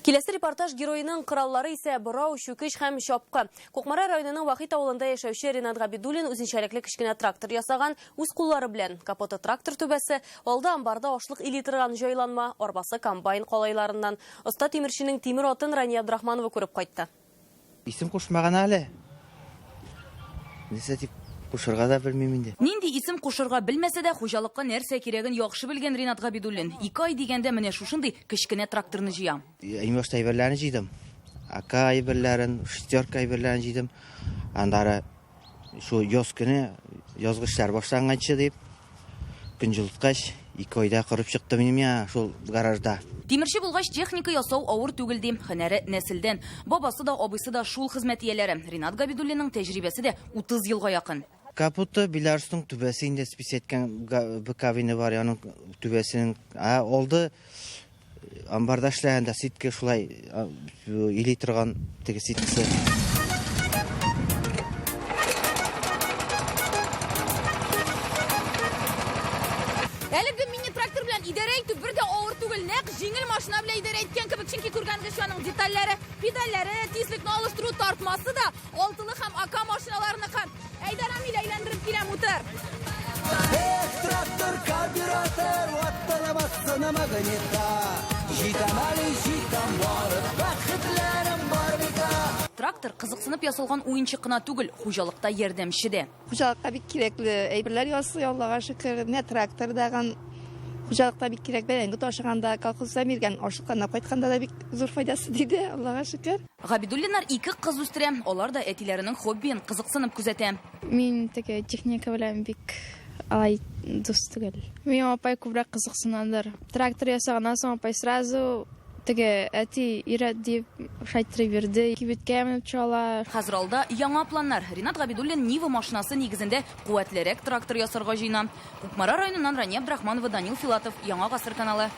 Келесі репортаж героиның қыраллары ise бұрау, шөкеш һәм шапқы. Көкмара районының Вахит ауылында яшәүче Ринат Габидуллин үзенчәлекле кішкене трактор ясаган үз куллары белән. Капоты трактор түбәсе, алда амбарда ашлык илитырган җайланма, арбасы комбайн калайларыннан. Оста тимерченең тимер атын Рания Абдрахманова күреп кайтты. Исем кушмаган әле. Нисә дип кушырга да белмим инде. Нинди исем кушырга белмәсә дә, хуҗалыкка нәрсә кирәген яхшы белгән Ринат Габидуллин 2 ай дигәндә менә шушындый кечкенә тракторны җыя. Имеш әйберләрен җыйдым. Ака әйберләрен, шестерка әйберләрен җыйдым. Андары шу яз көне язгычлар башланганчы дип көнҗылыткач 2 айда кырып чыкты минем я шул гаражда. Тимерче булгач техника ясау авыр түгел ди. Һөнәре нәселдән. Бабасы да, абыйсы да шул хезмәт ияләре. Ринат Габидуллинның тәҗрибәсе дә 30 елга якын. Капоты Беларусның түбәсе инде спис еткән быкавины бар, аның түбәсенең алды амбарда эшләгәндә ситке шулай или торган теге ситкесе. Әлеге мини-трактор белән идарә итү бер дә авыр түгел, нәкъ җиңел машина белән идарә иткән кебек, чөнки күргәнгез аның детальләре, педальләре, тизлекне алыштыру тартмасы да алтылы һәм АК машиналарыныкы. Әйдәрамил әйләндереп килә мутор. Трактор, карбюратор, ваттанамассына магнита. Җитәмәли җитәм барып, бәхетләрем бар бит. Трактор кызыксынып ясалган уенчык кына түгел, хуҗалыкта ярдәмче дә. Хуҗалыкта бик кирәкле әйберләр ясый, Аллага шөкер. Менә трактор даган хуҗалыкта бик кирәк. Бәйрәмгә ташыганда, колхозда биргән ашлыкка кайтканда да бик зур файдасы диде, Аллага шөкер. Габидуллиннар 2 кыз үстерә, алар да әтиләренең хоббиен кызыксынып күзәтә. Мин теге техника белән бик алай дус түгел. Мин апай күбрәк кызыксынадыр. Трактор ясаганнан соң апай сразу теге әти ирәт дип шайтырып бирде. Кибеткә менеп чала. Хәзер алда яңа планнар. Ринат Габидуллин Нива машинасы нигезендә куәтлерәк трактор ясарга җыена. Көкмара районыннан Рания Абдрахманова, Данил Филатов, Яңа гасыр каналы.